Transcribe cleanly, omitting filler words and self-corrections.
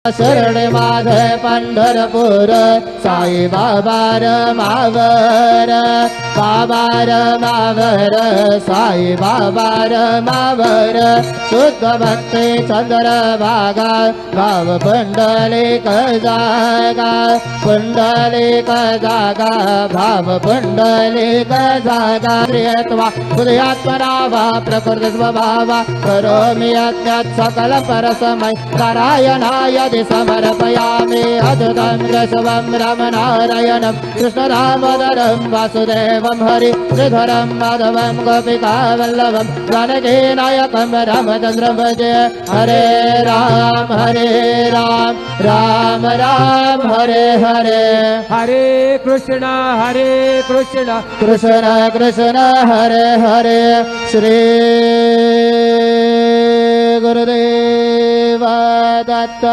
शरणे माझे पंढरपूर साई बाबार मावर बाबार मावर साई बाबार मावर शुद्ध भक्ती चंद्र भागा भाव पुंडलिक जागा पुंडलिक जागा भाव पुंडलिक जागा प्रियत्वा हृदयात्मना वा प्रकृति स्वभावा करोमि यज्ञात् सकल परसमय नारायणाय समर्पयामि अद्भुतं केशवं रामनारायणं कृष्णदामोदरं वासुदेवं हरि श्रीधरं माधवं गोपिकावल्लभं जानकीनायकं रामचन्द्रं भजे हरे राम राम राम हरे हरे हरे कृष्ण कृष्ण कृष्ण हरे हरे श्री गुरुदेव दत्त।